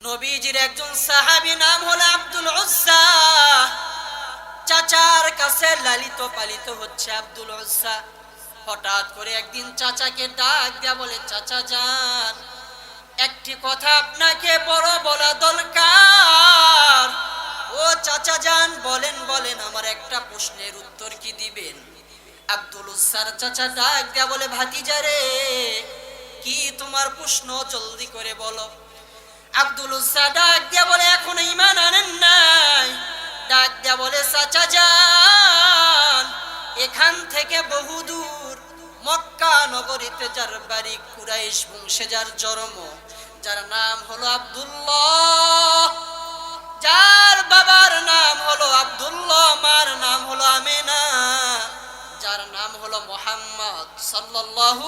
নবীজির একজন সাহাবী নাম হলো আব্দুল উজ্জা। চাচার কাছে লালিত পালিত হচ্ছে আব্দুল উজ্জা। হঠাৎ করে একদিন চাচাকে ডাক দেয়া বলে, চাচা যান, একটি কথা আপনাকে বড় বলা দরকার। ও চাচা যান, বলেন বলেন, আমার একটা প্রশ্নের উত্তর কি দিবেন? আব্দুল উজ্জার চাচা ডাক দেয়া বলে, ভাতিজা রে, কি তোমার প্রশ্ন, জলদি করে বলো। আব্দুল উজ্জা ডাক দিয়া বলে, এখনো ঈমান আনেন নাই? ডাক দিয়া বলে, চাচা যান, এখান থেকে বহুদূর মক্কা নগরীতে যার বাড়ি, কুরাইশ বংশে যার জন্ম, যার নাম হলো আব্দুল্লাহ, যার বাবার নাম হলো আব্দুল্লাহ, মার নাম হলো আমেনা, যার নাম হলো মুহাম্মদ সাল্লাল্লাহু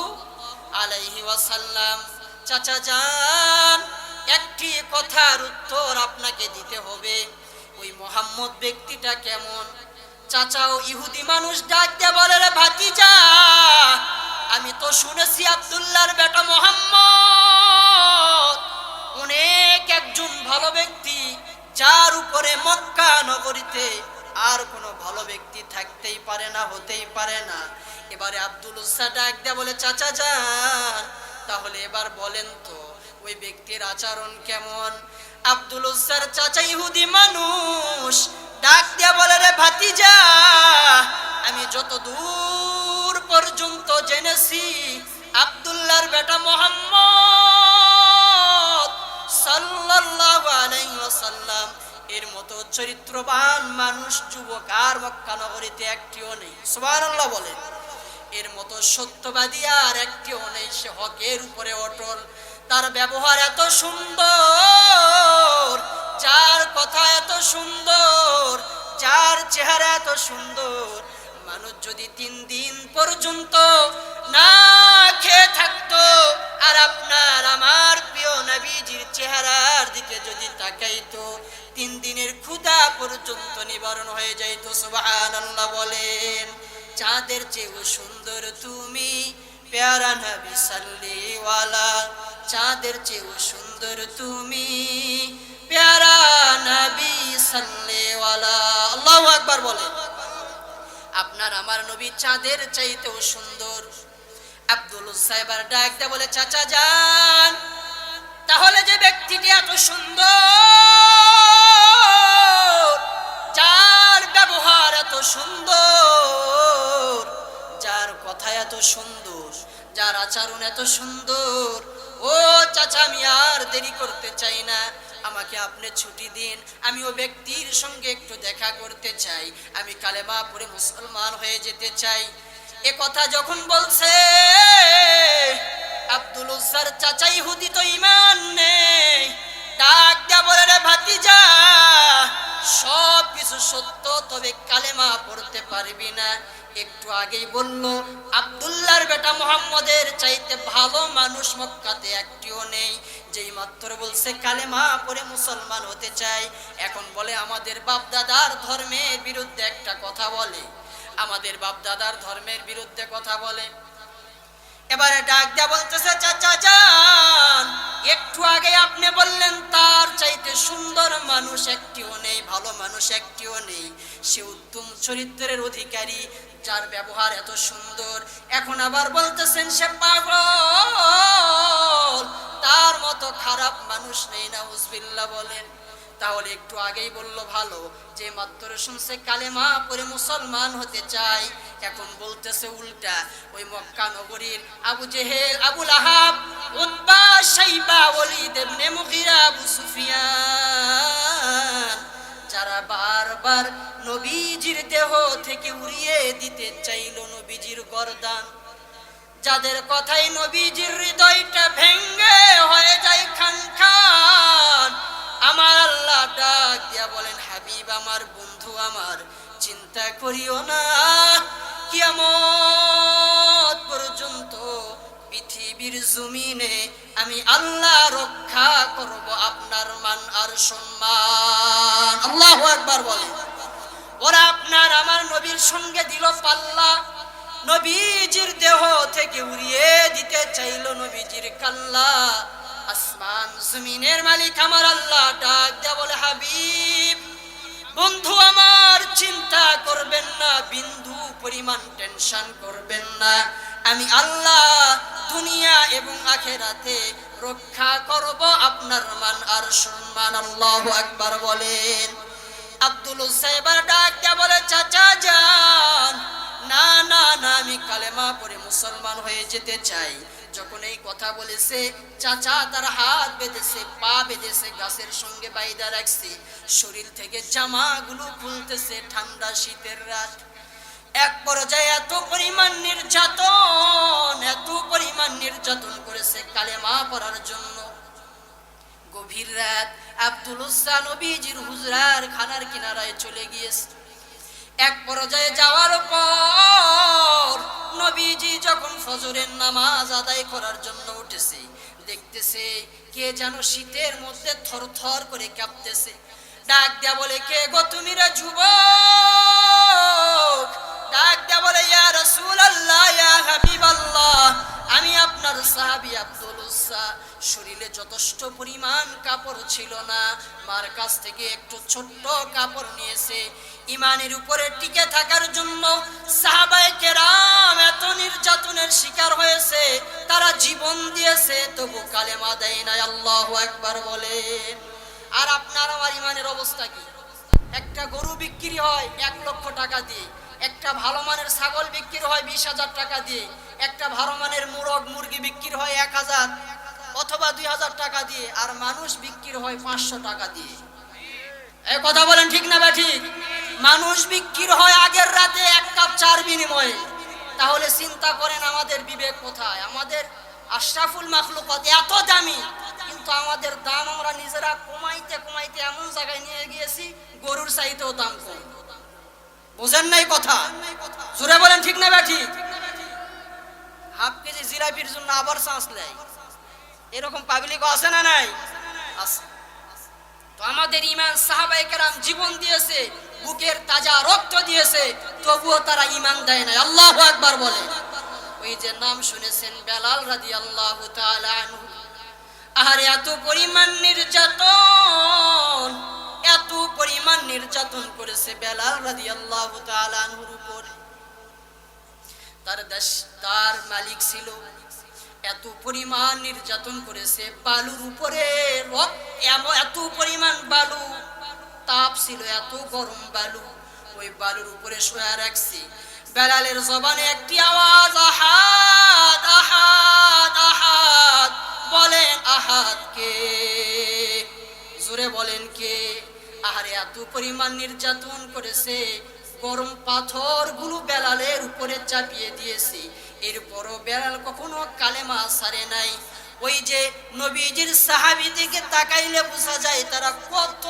আলাইহি ওয়াসাল্লাম। চাচা যান, একটি কথার উত্তর আপনাকে দিতে হবে, ওই মুহাম্মদ ব্যক্তিটা কেমন? চাচাও ইহুদি মানুষ ডাক দিয়ে বলে, রে ভাতিজা, আমি তো শুনেছি আব্দুল্লাহর বেটা মুহাম্মদ অনেক একজন ভালো ব্যক্তি, যার উপরে মক্কা নগরীতে আর কোনো ভালো ব্যক্তি থাকতেই পারে না, হতেই পারে না। এবারে আব্দুল উজ্জা ডাক দিয়ে বলে, চাচা যান, তাহলে এবার বলেন তো ওই ব্যক্তির আচরণ কেমন? আব্দুল উজ্জার চাচা ইহুদি মানুষ ডাক দিয়া বলে, রে ভাতিজা, আমি যত দূর পর্যন্ত জেনেছি আব্দুল্লাহর বেটা মুহাম্মদ সাল্লাল্লাহু আলাইহি ওয়াসাল্লাম এর মতো চরিত্রবান মানুষ, যুবক আর মক্কা নগরীতে একটিও নেই। সুবহানাল্লাহ বলেন। এর মতো সত্যবাদী আর একটিও নেই। সে হকের উপরে অটল, তার ব্যবহার এত সুন্দর, যার কথা এত সুন্দর, যার চেহারা এত সুন্দর, মানুষ যদি 3 দিন পর্যন্ত না খেয়ে থাকতো আর আপনার আমার প্রিয় নবীজির চেহারার দিকে যদি তাকাইতো, 3 দিনের ক্ষুধা পর্যন্ত নিবারণ হয়ে যাইত। সুবহানাল্লাহ বলেন। চাঁদের চেয়েও সুন্দর তুমি প্যারা নবী সাল্লিওয়ালা, চাঁদের চেয়েও সুন্দর তুমি প্যারা নবী সাল্লিওয়ালা। আল্লাহু আকবার বলেন। আপনার আমার নবী চাঁদের চাইতেও সুন্দর। আব্দুল উজ্জা এবার ডাক দিয়ে বলে, চাচা যান, তাহলে যে ব্যক্তিটি এত সুন্দর, যার ব্যবহার এত সুন্দর, যার কথা এত সুন্দর, যার আচরণ এত সুন্দর, ও চাচা, আমি আর দেরি করতে চাই না, আমাকে আপনি ছুটি দিন, আমি ও ব্যক্তির সঙ্গে একটু দেখা করতে চাই, আমি কালেমা পড়ে মুসলমান হয়ে যেতে চাই। এ কথা যখন বলছে, আব্দুল উজ্জার চাচা ইহুদি তো ঈমান নেই, ডাক দিয়া বলে, রে ভাতিজা, সব কিছু সত্য, তবে কালেমা পড়তে পারবি না। একটু আগেই বলল আব্দুল্লাহর বেটা মুহাম্মদের চাইতে ভালো মানুষ মক্কাতে একটিও নেই। যেই মাত্র বলছে কালেমা পড়ে মুসলমান হতে চাই, এখন বলে আমাদের বাপদাদার ধর্মের বিরুদ্ধে একটা কথা বলে, আমাদের বাপদাদার ধর্মের বিরুদ্ধে কথা বলে। এবারে ডাক দেয়া বলতেছে, চাচা যান, একটু আগে আপনি বললেন তার চাইতে সুন্দর মানুষ একটিও নেই, ভালো মানুষ একটিও নেই, সে উত্তম চরিত্রের অধিকারী, যার ব্যবহার এত সুন্দর, এখন আবার বলতেছেন সে পাগল, তার মতো খারাপ মানুষ নেই। নাউজুবিল্লাহ বলেন। তাহলে একটু আগেই বলল ভালো, যে মাত্র শুনছে কালেমা পড়ে মুসলমান হতে চাই, এখন বলতেছে উল্টা। ওই মক্কা নগরীর আবু জেহেল, আবু লাহাব, উতবা, শাইবা, ওয়ালিদ ইবনে মুগীরা, আবু সুফিয়ান, যারা বারবার নবীজির দেহ থেকে উড়িয়ে দিতে চাইল নবীজির গর্দান, যাদের কথাই নবীজির হৃদয়টা ভেঙ্গে হয়ে যায় খান খান, আমার আল্লাহ ডাক দিয়া বলেন, হাবিব আমার, বন্ধু আমার, চিন্তা করিও না, কিয়ামত পর্যন্ত পৃথিবীর জমিনে আমি আল্লাহ রক্ষা করব আপনার মান আর সম্মান। আল্লাহু আকবার বলেন। ওরা আপনার আমার নবীর সঙ্গে দিল পাল্লা, নবীজির দেহ থেকে উড়িয়ে দিতে চাইল নবীজির কাল্লা। আসমান জমিনের মালিক আমার আল্লাহ পরিমাণ টেনশন করবেন না, আমি আল্লাহ দুনিয়া এবং আখিরাতে রক্ষা করব আপনার মান আর সম্মান। আল্লাহু আকবার বলেন। আব্দুল সাইবার ডাক দিয়া বলে, চাচা যান, না না না, আমি কালেমা পড়ে মুসলমান হয়ে যেতে চাই। যখন এই কথা বলেছে, চাচা তার হাত বেঁধেছে, পা বেঁধেছে, গাছের সঙ্গে বাইদা রাখছে, শরীর থেকে জামাগুলো খুলতেছে, ঠান্ডা শীতের রাত। এক পর্যায়ে এত পরিমাণ নির্যাতন করেছে কালেমা পড়ার জন্য। গভীর রাত, আব্দুল উজ্জা নবীজির হুজরার খানার কিনারায় চলে গিয়েছে। এক পর্যায়ে যাওয়ার পর নবীজি যখন ফজরের নামাজ আদায় করার জন্য উঠেছে, দেখতেছে কে যেন শীতের মধ্যে থরথর করে কাঁপতেছে। ডাক দেয়া বলে, কে গো তুমি রে যুবক? ডাক দেয়া বলে, ইয়া রাসূলুল্লাহ, ইয়া হাবিবাল্লাহ, আমি আপনার সাহাবী আব্দুল উজ্জা। শরীরে যথেষ্ট পরিমাণ কাপড় ছিল না, মার কাছ থেকে একটু ছোট্ট কাপড় নিয়েছে। ইমানের উপরে টিকে থাকার জন্য সাহাবায়ে কেরাম এত নির্যাতনের শিকার হয়েছে, তারা জীবন দিয়েছে, তবু কালেমা দেয় নাই। আল্লাহু আকবার বলেন। আর আপনার আমার ইমানের অবস্থা কি? একটা গরু বিক্রি হয় 1 লক্ষ টাকা দিয়ে, একটা ভালো মানের ছাগল বিক্রি হয় 20,000 টাকা দিয়ে, একটা ভালো মানের মুরগি বিক্রি হয় 1,000 অথবা 2,000 টাকা দিয়ে, আর মানুষ বিক্রি হয় 500 টাকা দিয়ে। এই কথা বলেন ঠিক না ঠিক? মানুষ বিক্রি হয় আগের রাতে 1 কাপ চার বিনিময়ে। তাহলে চিন্তা করেন আমাদের বিবেক কোথায়? আমাদের আশরাফুল মাখলুকাত এত দামি, কিন্তু আমাদের দাম আমরা নিজেরা কমাইতে কমাইতে এমন জায়গায় নিয়ে গিয়েছি, গরুর চাইতেও দাম কম। বুঝেন নাই কথা? জোরে বলেন ঠিক না ঠিক? হাফ কেজি জিলাপির জন্য আবার চান্স নেয়, এরকম পাবলিক আছে না নাই? আছে। তো আমাদের ইমান, সাহাবায়ে কেরাম জীবন দিয়েছে, বুকের তাজা রক্ত দিয়েছে, তবুও তারা ইমান দেয় না। আল্লাহু আকবার বলে। ওই যে নাম শুনেছেন বেলাল রাদিয়াল্লাহু তাআলা আনহু, আর এত পরিমাণ নির্যাতন করেছে বেলাল রাদিয়াল্লাহু তাআলা আনহুর উপর। তার মালিক ছিল, এত পরিমাণ নির্যাতন করেছে, বালুর উপরে এত পরিমাণ বালু, তাপ ছিল, এত গরম বালু, ওই বালুর উপরে শোয়া রাখছি। বেলালের জবানে একটি আওয়াজ, আহাদ আহাদ আহাদ। বলেন আহাদ কে? জোরে বলেন কে? আহারে এত পরিমাণ নির্যাতন করেছে, গরম পাথরগুলো বেলালের উপরে চাপিয়ে দিয়েছে, এরপরও বেলাল কখনো কালেমা ছাড়ে নাই। ওই যে নবীজির সাহাবী দিকে তাকাইলে বোঝা যায় তারা কত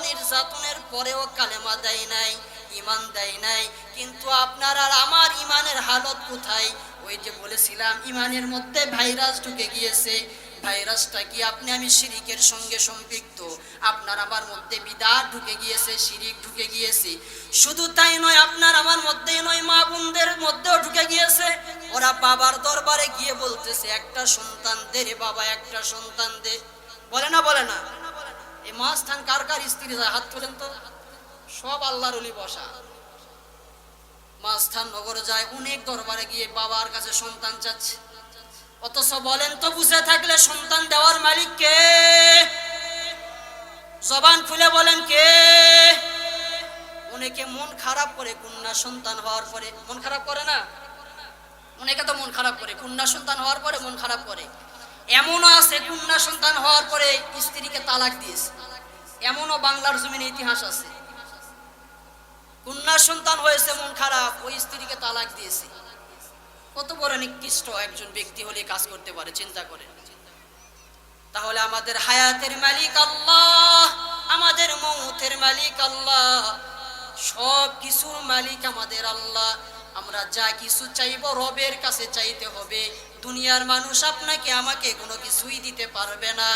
নির্যাতনের পরেও কালেমা দেয় নাই, ইমান দেয় নাই। কিন্তু আপনার আর আমার ইমানের হালত কোথায়? ওই যে বলেছিলাম ইমানের মধ্যে ভাইরাস ঢুকে গিয়েছে। ভাইরাসটা কি? আপনি আমি শিরিকের সঙ্গে সম্পৃক্ত, আপনার আমার মধ্যে বিদআত ঢুকে গিয়েছে, শিরিক ঢুকে গিয়েছে। শুধু তাই নয়, আপনার আমার মধ্যেই নয়, মা বোনদের মধ্যেও ঢুকে গিয়েছে। ওরা বাবার দরবারে গিয়ে বলতেছে, একটা সন্তান দে রে বাবা, একটা সন্তান দে। বলে না বলে না? এই মাঝখান কার কার স্ত্রী যায়? হাত তোলেন তো। সব আল্লাহর ওলি বসা। মাঝখান নগর যায়, অনেক দরবারে গিয়ে বাবার কাছে সন্তান চাচ্ছে। অথচ বলেন তো, বুঝে থাকলে সন্তান দেওয়ার মালিক কে? জবান খুলে বলেন কে? অনেকে মন খারাপ করে কন্যা সন্তান হওয়ার পরে। মন খারাপ করে না? অনেকে তো মন খারাপ করে কন্যা সন্তান হওয়ার পরে, মন খারাপ করে। এমনও আছে কন্যা সন্তান হওয়ার পরে স্ত্রীকে তালাক দিয়েছে, এমনও বাংলার জমিনে ইতিহাস আছে। কন্যা সন্তান হয়েছে, মন খারাপ, ওই স্ত্রীকে তালাক দিয়েছে। কত বড় নিকৃষ্ট একজন ব্যক্তি হলে কাজ করতে পারে, চিন্তা করে। তাহলে আমাদের হায়াতের মালিক আল্লাহ, আমাদের মৌতের মালিক আল্লাহ, সব কিছুর মালিক আমাদের আল্লাহ। আমরা যা কিছু চাইবো রবের কাছে চাইতে হবে। দুনিয়ার মানুষ আপনাকে আমাকে কোনো কিছুই দিতে পারবে না।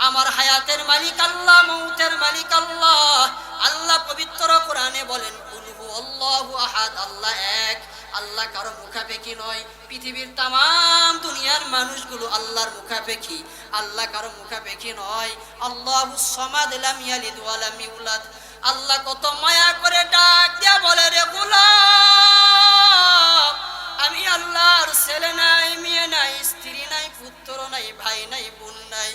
আমার হায়াতের মালিক আল্লাহ, মৌতের মালিক আল্লাহ। আল্লাহ পবিত্র কোরআনে বলেন, কুল হু আল্লাহু আহাদ, আল্লাহ এক, আল্লাহ কারো মুখাপেক্ষী নয়। পৃথিবীর তামাম দুনিয়ার মানুষগুলো আল্লাহর মুখাপেক্ষী, আল্লাহ কারো মুখাপেক্ষী নয়। আল্লাহুস সামাদ, লাম ইয়ালিদ ওয়া লাম ইউলাদ। আল্লাহ কত মায়া করে ডাক দিয়া বলে, রে গোলাম আমি আল্লাহর ছেলে নাই, মেয়ে নাই, স্ত্রী নাই, পুত্র নাই, ভাই নাই, বোন নাই,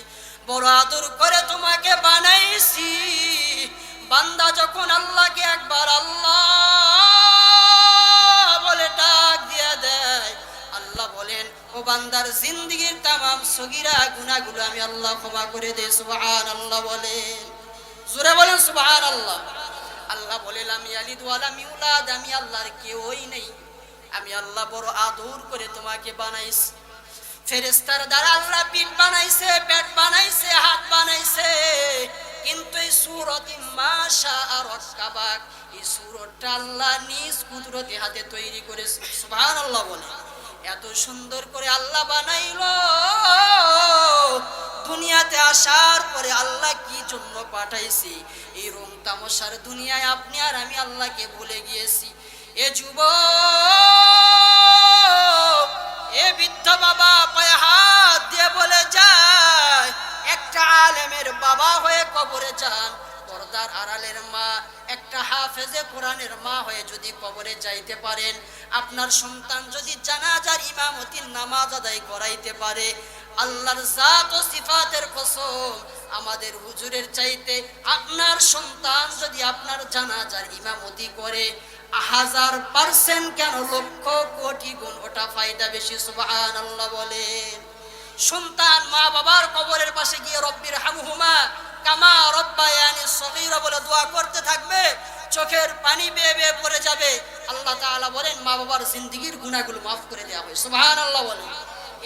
বড় আদর করে তোমাকে বানাইছি। বান্দা যখন আল্লাহকে একবার আল্লাহ বলে ডাক দিয়া দেয়, আল্লাহ বলেন ও বান্দার জিন্দেগীর তামাম সগীরা গুনাহগুলো আমি আল্লাহ ক্ষমা করে দেই। সুবহানাল্লাহ বলেন, জোরে বলেন সুবহানাল্লাহ। আল্লাহ বলে লাম ইয়ালিদ ওয়া লাম ইউলাদ, আমি আল্লাহর কেউই নেই, আমি আল্লাহ বড় আদর করে তোমাকে বানাইছি। ফেরেশতার দ্বারা আল্লাহ পিঠ বানাইছে, পেট বানাইছে, হাত বানাইছে, কিন্তু এই সূরতি মাশাআ রাক্কাবাক, এই সূরতটা আল্লাহ নিজ কুদরতি হাতে তৈরি করেছে। সুবহানাল্লাহ বলে এত সুন্দর করে আল্লাহ বানাইলো। দুনিয়াতে আসার পরে আল্লাহ কি জন্য পাঠাইছি? এই রং তামাশার দুনিয়ায় আপনি আর আমি আল্লাহকে ভুলে গিয়েছি। এ যুবক, এ বৃদ্ধ বাবা পায়ে হাত দিয়ে বলে যায়, একটা আলেমের বাবা হয়ে কবরে যান, পর্দার আড়ালের মা, একটা হাফেজে কোরআনের মা হয়ে যদি কবরে যাইতে পারেন, আপনার সন্তান যদি জানাজার ইমামতির নামাজ আদায় করাইতে পারে, আল্লাহর জাত ও সিফাতের কসম, আমাদের হুজুরের চাইতে আপনার সন্তান যদি আপনার জানাজার ইমামতি করে 1000% কেন লক্ষ কোটি গুণ ওটা ফায়দা বেশি। সুবহানাল্লাহ বলেন। সন্তান মা বাবার কবরের পাশে গিয়ে রব্বির হামহুমা কামা রব্বায়ানি সগীরা বলে দোয়া করতে থাকবে, চোখের পানি বেয়ে বেয়ে পড়ে যাবে। আল্লাহ তাআলা বলেন মা বাবার জিন্দেগীর গুনাহগুলো মাফ করে দেওয়া হয়। সুবহানাল্লাহ বলেন।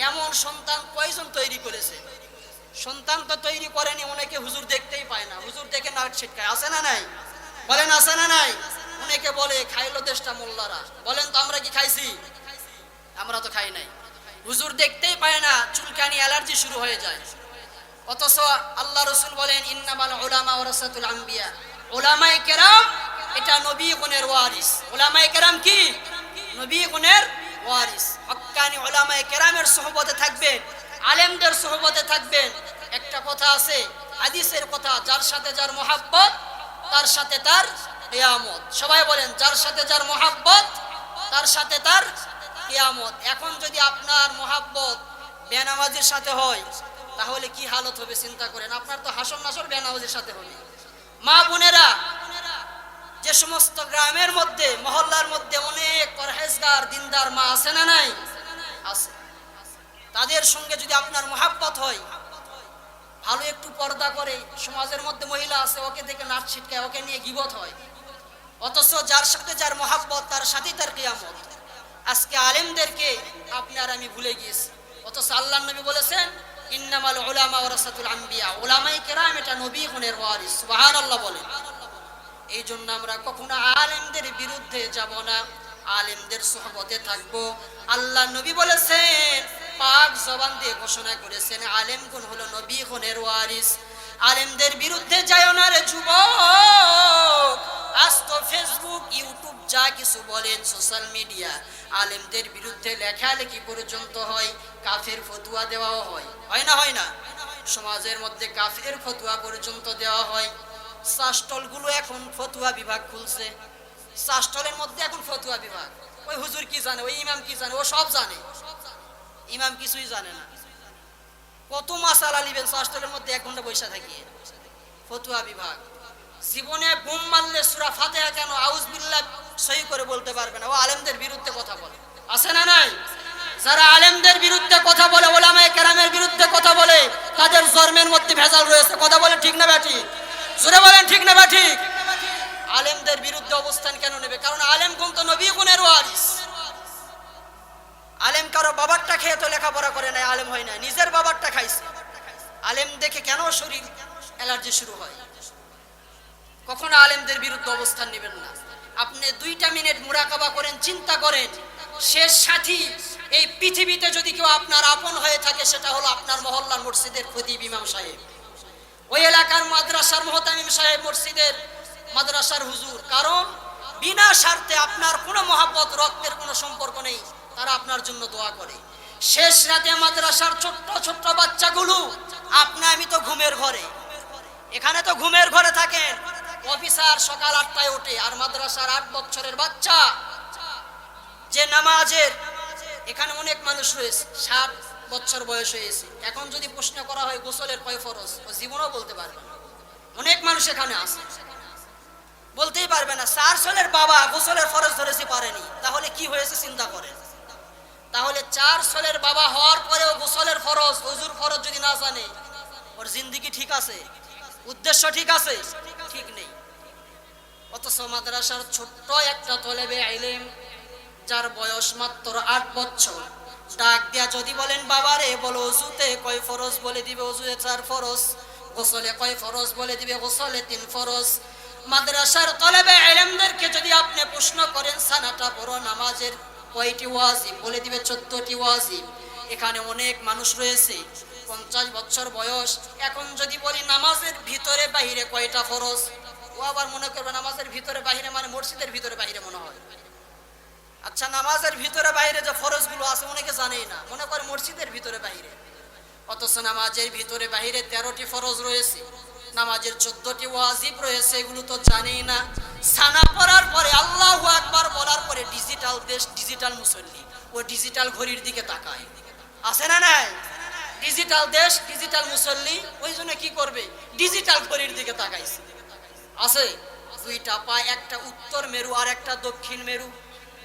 এমন সন্তান কয়জন তৈরি করেছে? সন্তান তো তৈরি করেনি, অনেকে হুজুর দেখতেই পায় না, হুজুর দেখে নাক ছিটকায়, আছে না নাই? বলেন আছে না নাই? অনেকে বলে খাইলো দেশটা মোল্লারা, বলেন তো আমরা কি খাইছি? আমরা তো খাই নাই। হুজুর দেখতেই পায় না, চুলকানি অ্যালার্জি শুরু হয়ে যায়। অথচ আল্লাহ রাসূল বলেন ইন্নামাল উলামা ওয়ারাসাতুল আম্বিয়া, উলামায়ে কেরাম এটা নবীগণের ওয়ারিস। উলামায়ে কেরাম কি? নবীগণের ওয়ারিস। হক্কানি উলামায়ে কেরামের সুহবতে থাকবেন, আলেমদের সুহবতে থাকবেন। একটা কথা আছে, হাদিসের কথা, যার সাথে যার মহব্বত তার সাথে তার কিয়ামত। সবাই বলেন যার সাথে যার মহব্বত তার সাথে তার কিয়ামত। এখন যদি আপনার মহব্বত বেনামাজির সাথে হয় তাহলে কি হালত হবে চিন্তা করেন। আপনার তো হাসর নাসর বেনামাজির সাথে হবে। মা বোনেরা, যে সমস্ত গ্রামের মধ্যে মহল্লার মধ্যে অনেক পরহেজগার দিনদার মা আছে না নাই? আছে। তাদের সঙ্গে যদি আপনার মহব্বত হয়, ভালো একটু পর্দা করে, সমাজের মধ্যে মহিলা আছে ওকে দেখে নাচ ছিটকায়, ওকে নিয়ে গীবত হয়, অথচ যার সাথে যার মহব্বত তার সাথেই তার কিয়ামত। আজকে আলেমদেরকে আপনি আর আমি ভুলে গিয়েছি, অথচ আল্লাহর নবী বলেছেন ইন্নামাল উলামা ওয়ারাসাতুল আম্বিয়া, উলামায়ে কেরাম এটা নবীগণের ওয়ারিস। সুবহানাল্লাহ বলেন। এই জন্য আমরা কখনো আলেমদের বিরুদ্ধে যাব না, আলেমদের সুহবতে থাকবো। আল্লাহ নবী বলেছেন, পাক জবান দিয়ে ঘোষণা করেছেন, আলেমগণ হলো নবীগণের ওয়ারিস। আলেমদের বিরুদ্ধে যায় না রে যুবক। আজ তো ফেসবুক, ইউটিউব যা কিছু বলেন, সোশ্যাল মিডিয়া, আলেমদের বিরুদ্ধে লেখালেখি পর্যন্ত হয়, কাফের ফতোয়া দেওয়াও হয়, হয় না? হয় না? সমাজের মধ্যে কাফের ফতোয়া পর্যন্ত দেওয়া হয়। শাস্টলগুলো এখন ফতোয়া বিভাগ খুলছে, শাস্টলের মধ্যে এখন ফতোয়া বিভাগ। ওই হুজুর কি জানে, ওই ইমাম কি জানে, ও সব জানে, ইমাম কিছুই জানে না। কত মাসালা লিবেন শাস্টলের মধ্যে 1 ঘন্টা বৈশা থাকিয়ে। ফতোয়া বিভাগ। জীবনে বুম মারলে সূরা ফাতিহা কেন আউযু বিল্লাহ সহি করে বলতে পারবে না, ও আলেমদের বিরুদ্ধে কথা বলে, আছে না নাই? যারা আলেমদের বিরুদ্ধে কথা বলে, উলামায়ে কেরামের বিরুদ্ধে কথা বলে, তাদের জন্মের মধ্যে ভেজাল রয়েছে। কথা বলেন ঠিক না ব্যাঠিক? জোরে বলেন ঠিক না ব্যাঠিক? আলেমদের বিরুদ্ধে অবস্থান কেন নেবে? কারণ আলেমগণ তো নবীগণের ওয়ারিস। আলেম কারো বাবারটা খেয়ে তো লেখাপড়া করে নাই, আলেম হয় না, নিজের বাবারটা খাইছে। আলেম দেখে কেন শরীর অ্যালার্জি শুরু হয়? কখনো আলেমদের বিরুদ্ধে অবস্থান নেবেন না। আপনি 2টা মিনিট মুরাকাবা করেন, চিন্তা করেন, শেষ সাথী এই পৃথিবীতে যদি কেউ আপনার আপন হয়ে থাকে, সেটা হলো আপনার মহল্লার মসজিদের খতিব ইমাম সাহেব, ওই এলাকার মাদ্রাসার মুহতামিম সাহেব, মসজিদের মাদ্রাসার হুজুর। কারণ বিনা স্বার্থে আপনার কোনো মহব্বত, রক্তের কোনো সম্পর্ক নেই, তারা আপনার জন্য দোয়া করে। শেষ রাতে মাদ্রাসার ছোট্ট ছোট্ট বাচ্চাগুলো, আপনি আমি তো ঘুমের ঘরে, এখানে তো ঘুমের ঘরে থাকেন। অফিসার সকাল 8টায় ওঠে, আর মাদ্রাসার 8 বছরের বাচ্চা যে নামাজের এখানে অনেক মানুষ রয়েছে 60 বছর বয়স হয়েছে, এখন যদি প্রশ্ন করা হয় গোসলের কয় ফরজ, ও জীবনও বলতে পারবে না। অনেক মানুষ এখানে আছে বলতেই পারবে না। 4 সালের বাবা গোসলের ফরজ ধরেছে পারেনি, তাহলে কি হয়েছে চিন্তা করেন। তাহলে 4 সালের বাবা হওয়ার পরেও গোসলের ফরজ, ওযুর ফরজ যদি না জানে, ওর জিন্দেগি ঠিক আছে? উদ্দেশ্য ঠিক আছে? ঠিক নেই। অথচ মাদ্রাসার ছোট্ট একটা তলেবে ইলম, যার বয়স মাত্র 8 বছর, ডাক দিয়া যদি বলেন বাবারে বলো ওযুতে কয় ফরজ, বলে দিবে ওযুতে 4 ফরজ, গোসলে কয় ফরজ, বলে দিবে গোসলে 3 ফরজ। মাদ্রাসার তলেবে ইলমদেরকে যদি আপনি প্রশ্ন করেন সানাটা পড়ো নামাজের কয়টি ওয়াজিব, বলে দিবে 14টি ওয়াজিব। এখানে অনেক মানুষ রয়েছে 50 বছর বয়স, এখন যদি বলি নামাজের ভিতরে বাহিরে কয়টা ফরজ, ও আবার মনে করবে নামাজের ভিতরে বাহিরে মানে মসজিদের ভিতরে বাহিরে মনে হয়। আচ্ছা, নামাজের ভিতরে বাইরে যে ফরজগুলো আছে অনেকে জানেই না, মনে করে মসজিদের ভিতরে বাহিরে। অথচ নামাজের ভিতরে বাহিরে 13টি ফরজ রয়েছে, নামাজের 14টি ওয়াজিব রয়েছে, এগুলো তো জানেই না। সানা পড়ার পরে আল্লাহু আকবার বলার পরে ডিজিটাল দেশ, ডিজিটাল মুসল্লি, ও ডিজিটাল ঘড়ির দিকে তাকায়, আছে না নাই? ডিজিটাল দেশ, ডিজিটাল মুসল্লি, ওই জন্য কি করবে, ডিজিটাল ঘড়ির দিকে তাকাইছে। আছে দুইটা পা, একটা উত্তর মেরু আর একটা দক্ষিণ মেরু,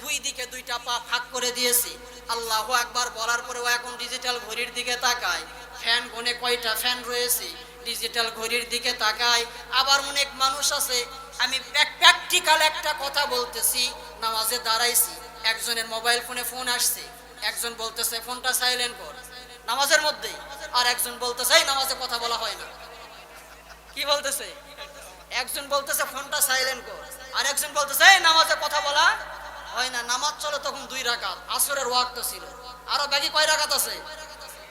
দুই দিকে দুইটা পা ভাগ করে দিয়েছি। আল্লাহু আকবার বলার পরে ও এখন ডিজিটাল ঘড়ির দিকে তাকায়। ফ্যান গুনে কয়টা ফ্যান রয়েছে, ডিজিটাল ঘড়ির দিকে তাকায়। আবার অনেক মানুষ আছে, আমি প্র্যাকটিক্যাল একটা কথা বলতেছি, নামাজে দাঁড়াইছি, একজনের মোবাইল ফোনে ফোন আসছে, একজন বলতেছে ফোনটা সাইলেন্ট কর নামাজের মধ্যেই, আর একজন বলতেছে এই নামাজে কথা বলা হয় না। কি বলতেছে? একজন বলতেছে ফোনটা সাইলেন্ট কর, আর একজন বলতেছে এই নামাজে কথা বলা হয় না। নামাজ চলে তখন 2 রাকাত, আসরের ওয়াক্ত ছিল, আরো বাকি কয় রাকাত আছে?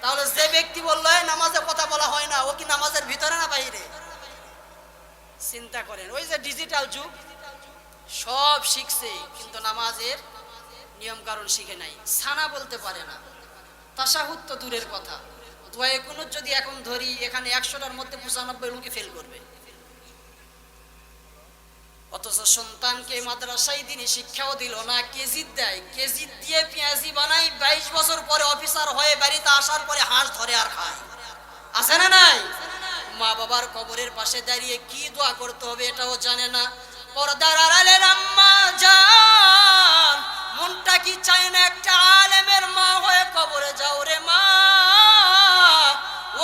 তাহলে যে ব্যক্তি বললো নামাজে কথা বলা হয় না, ও কি নামাজের ভিতরে না বাইরে? চিন্তা করেন, ওই যে ডিজিটাল যুগ, সব শিখছে কিন্তু নামাজের নিয়ম কারণ শিখে নাই, সানা বলতে পারে না, তাশাহুদ তো দূরের কথা, দোয়া কুনুত যদি এখন ধরি এখানে 100টার মধ্যে 95 লোকে ফেল করবে। অথচ সন্তানকে মাদ্রাসায় দিনে শিক্ষাও দিল না, কেজি দেয়, কেজি দিয়ে পেঁয়াজি বানাই, 22 বছর পরে অফিসার হয়ে বাড়িতে আসার পরে হাঁস ধরে আর খায়, আছে না নাই? মা বাবার কবরের পাশে দাঁড়িয়ে কি দোয়া করতে হবে এটাও জানে না। পর্দার আড়ালের আম্মা জান, মনটা কি চায় না একটা আলেমের মা হয়ে কবরে যাও রে মা?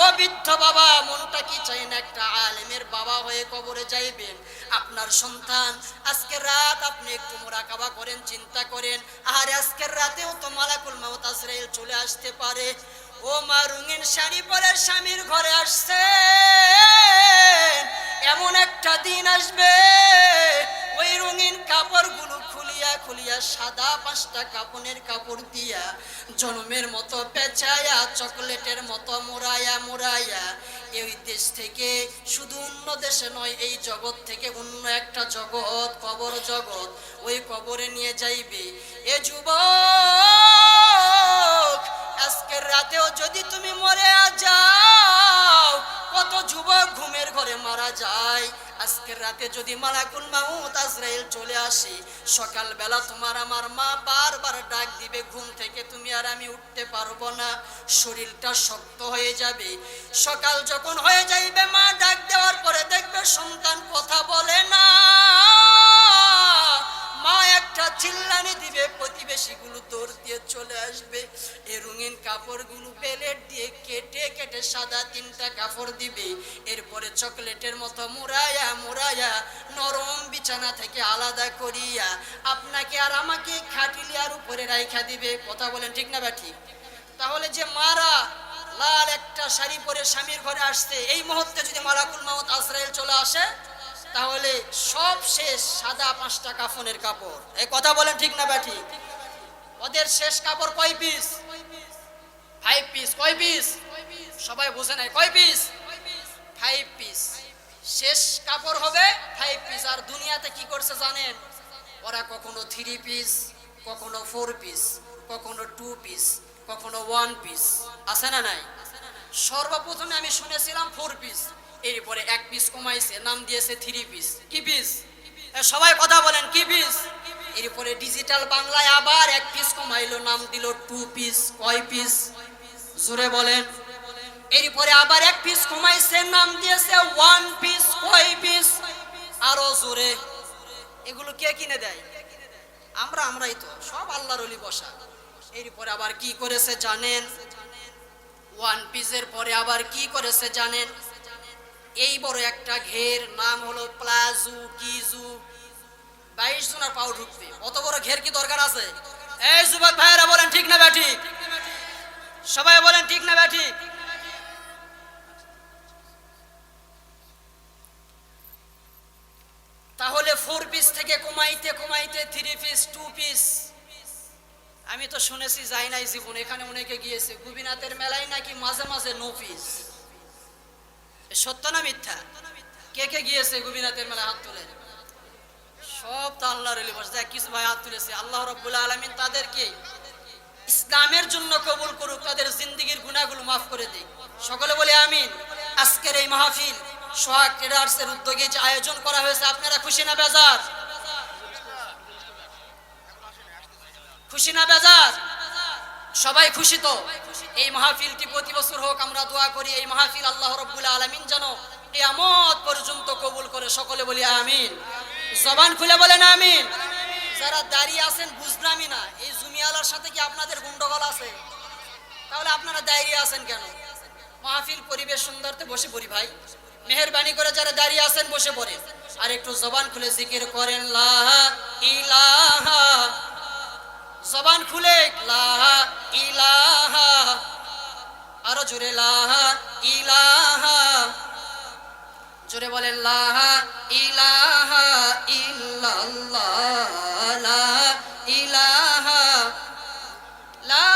ও বৃদ্ধ বাবা, মনটা কি চায় না একটা আলেমের বাবা হয়ে কবরে যাইবেন? আপনার সন্তান আজকের রাত আপনি একটু মুরাকাবা করেন, চিন্তা করেন, আর আজকের রাতেও তো মালাকুল মাউত আজরাইল চলে আসতে পারে। ও মা, রঙিন শাড়ি পরে স্বামীর ঘরে আসছে, এমন একটা দিন আসবে ওই রঙিন কাপড়গুলো খুলিয়া খুলিয়া সাদা 5টা কাপনের কাপড় দিয়া জন্মের মতো পেঁচায়া, চকলেটের মতো মুড়াইয়া মুড়াইয়া এই দেশ থেকে, শুধু অন্য দেশে নয়, এই জগৎ থেকে অন্য একটা জগৎ, কবর জগৎ, ওই কবরে নিয়ে যাইবে। এ যুবক, আজকের রাতেও যদি তুমি মরে যাও, কত যুবক ঘুমের ঘরে মারা যায়। আজকের রাতে যদি মালাকুল মাউত আজরাইল চলে আসে, সকালবেলা তোমার আমার মা বারবার ডাক দিবে, ঘুম থেকে তুমি আর আমি উঠতে পারবো না, শরীরটা শক্ত হয়ে যাবে। সকাল যখন হয়ে যাইবে, মা ডাক দেওয়ার পরে দেখবে সন্তান কথা বলে না, মা একটা চিল্লানি দিবে, প্রতিবেশীগুলো দৌড় দিয়ে চলে আসবে, এই রঙিন কাপড়গুলো বেলেট দিয়ে কেটে কেটে সাদা 3টা কাপড় দিবে, এরপরে চকলেটের মতো মুড়াইয়া মুড়াইয়া নরম বিছানা থেকে আলাদা করিয়া আপনাকে আর আমাকে খাটিলিয়ার উপরে রাইখা দিবে। কথা বলেন ঠিক না বা ঠিক? তাহলে যে মারা লাল একটা শাড়ি পরে স্বামীর ঘরে আসছে, এই মুহূর্তে যদি মালাকুল মাউত আজরাইল চলে আসে, তাহলে সব শেষ, সাদা 5টা কাফনের কাপড়। এই কথা বলেন ঠিক না বা ঠিক? ওদের শেষ কাপড় কয় পিস? 5 পিস। কয় পিস? সবাই বুঝে নাই, কয় পিস? 5 পিস। শেষ কাপড় হবে 5 পিস। আর দুনিয়াতে কি করছে জানেন? ওরা কখনো 3 পিস, কখনো 4 পিস, কখনো 2 পিস, কখনো 1 পিস, আছে না নাই? সর্বপ্রথমে আমি শুনেছিলাম 4 পিস, এরপরে 1 পিস কমাইছে, নাম দিয়েছে 3 পিস। কি পিস? সবাই কথা বলেন, কি পিস? এরপরে ডিজিটাল বাংলায় আবার এক পিস কমাইলো, নাম দিল 2 পিস। কয় পিস? জোরে বলেন। এরপরে আবার এক পিস কমাইছে, নাম দিয়েছে 1 পিস। কয় পিস? আরো জোরে। এগুলো কে কিনে দেয়? আমরাই তো, সব আল্লাহর ওলি বসা। এরপরে আবার কি করেছে জানেন? 1 পিসের পরে আবার কি করেছে জানেন? এই বড় একটা ঘের, নাম হলো প্লাজু কিজু। 22 জনের পাও ঢুকবে, অত বড় ঘের কি দরকার আছে? এই যুবক ভাইয়েরা বলেন ঠিক না ব্যাঠিক? সবাই বলেন ঠিক না ব্যাঠিক? তাহলে 4 পিস থেকে কমাইতে কমাইতে 3 পিস, 2 পিস। আমি তো শুনেছি, যাই নাই জীবন, এখানে অনেকে গিয়েছে, গোপীনাথের মেলায় নাকি মাঝে মাঝে 9 পিস। সত্য না মিথ্যা? কে কে গিয়েছে গোপীনাথের মেলায়? হাত তোলেন। সব তো আল্লাহর ওলি বসা। কিছু ভাই হাত তুলেছে। আল্লাহ রাব্বুল আলামিন তাদেরকে ইসলামের জন্য কবুল করুক, তাদের জিন্দেগীর গুনাহগুলো মাফ করে দিক। সকলে বলে আমিন। আজকের এই মাহফিল সোহাগ ট্রেডার্সের উদ্যোগে যে আয়োজন করা হয়েছে, আপনারা খুশি না বেজার? খুশি না বেজার? সবাই খুশি তো? এই মাহফিলটি প্রতি বছর হোক, আমরা দোয়া করি এই মাহফিল আল্লাহ রাব্বুল আলামিন যেন কিয়ামত পর্যন্ত কবুল করে। সকলে বলি আমিন। জবান খুলে বলেন আমিন। যারা দাঁড়িয়ে আছেন বুঝলামই না, এই জুমিয়ালার সাথে কি আপনাদের গন্ডগোল আছে? তাহলে আপনারা দাঁড়িয়ে আছেন কেন? মাহফিল পরিবেশ সুন্দরতে বসে পড়ি ভাই। মেহেরবানি করে যারা দাঁড়িয়ে আছেন বসে পড়েন, আর একটু জবান খুলে জিকির করেন লা ইলাহা। জবান খুলে লা ইলাহা। আরো জোরে লা ইলাহা। জোরে বলেন লা ইলাহা ইল্লাল্লাহ। লা ইলাহা, লা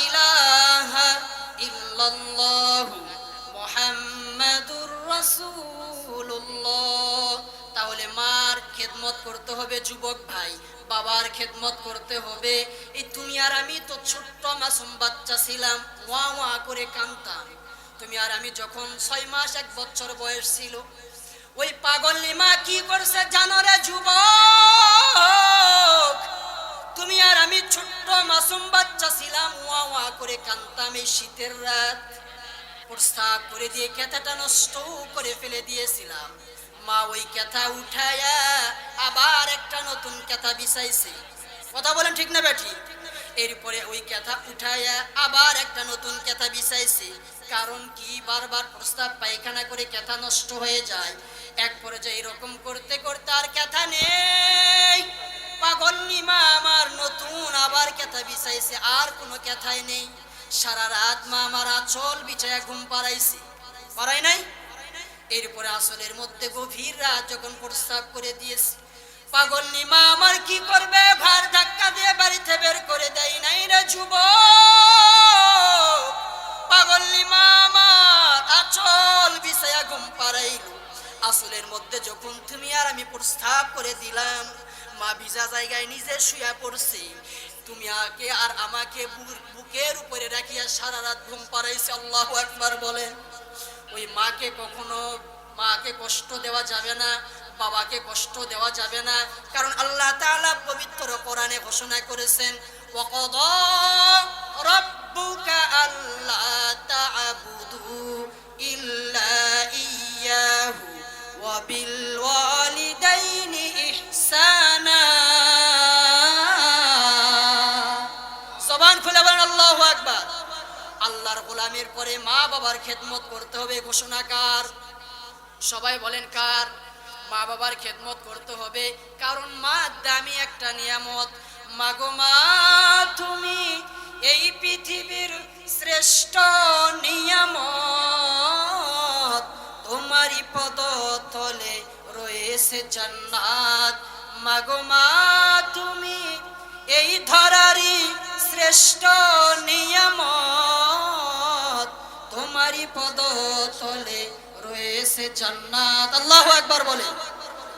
ইলাহা ইল্লাল্লাহু মুহাম্মাদুর রাসূলুল্লাহ। তাহলে মার খেদমত করতে হবে যুবক ভাই, বাবার খেদমত করতে হবে। এই তুমি আর আমি তো ছোট্ট মাসুম বাচ্চা ছিলাম, ওয়া ওয়া করে কাঁদতাম। তুমি আর আমি যখন 6 মাস 1 বছর বয়স ছিল, ওই পাগলনি মা কি করছে জানো রে যুবক? তুমি আর আমি ছোট্ট মাসুম বাচ্চা ছিলাম, ওয়া ওয়া করে কাঁদতাম। এই শীতের রাত প্রস্তাব করে দিয়ে কেথাটা নষ্ট করে ফেলে দিয়েছিলাম। মা ওই কেথা উঠায়া আবার একটা নতুন কেথা বিছাইছে। কথা বলেন ঠিক না বেঠি? এরপরে ওই কেথা উঠায়া আবার একটা নতুন কেথা বিছাইছে। কারণ কি? বারবার প্রস্তাব পায়খানা করে কেথা নষ্ট হয়ে যায়। এক পর্যায়ে এরকম করতে করতে আর কেথা নেই। পাগলনি মা আমার নতুন আবার কেথা বিছাইছে, আর কোনো কেথাই নেই। সারা রাত মা আমার আঁচল বিছায়া ঘুম পাড়াইছে। পাড়াই নাই? এরপরে আসলের মধ্যে গভীর রাত যখন প্রস্তাব করে দিয়েছে, পাগলনি মা আমার কি করবে? ভার ধাক্কা দিয়ে বাড়িতে বের করে দেয় নাই রে যুবক। পাগলনি মা আমার আঁচল বিছায়া ঘুম পাড়াইল। আসলের মধ্যে যখন তুমি আর আমি প্রস্তাব করে দিলাম, মা ভিজা জায়গায় নিজে শুয়া পড়ছে। তুমি আকে আর আমাকে বুকের উপরে রাখিয়া সারা রাত ঘুম পাড়াইছে। আল্লাহু আকবার বলেন। ওই মাকে কখনো কষ্ট দেওয়া যাবে না, বাবাকে কষ্ট দেওয়া যাবে না। কারণ আল্লাহ তাআলা পবিত্র কোরআনে ঘোষণা করেছেন, ওয়াকাদা রাব্বুকা আল্লা তা'বুদু ইল্লা ইয়্যাহু ওয়া বিল ওয়ালিদাইনি ইহসানা। জবান খুলে বলেন আল্লাহু আকবার। আল্লাহর গোলামের পরে মা বাবার খেদমত করতে হবে। ঘোষণা কার? সবাই বলেন কার? মা বাবার খেদমত করতে হবে, কারণ মা দামি একটা নিয়ামত। মাগো মা তুমি এই পৃথিবীর শ্রেষ্ঠ নিয়ামত, তোমারই পদতলে রয়েছে জান্নাত। মাগো মা তুমি এই ধরারই শ্রেষ্ঠ নিয়ামত, তোমারই পদতলে রয়েছে জান্নাত। আল্লাহু আকবার বলে।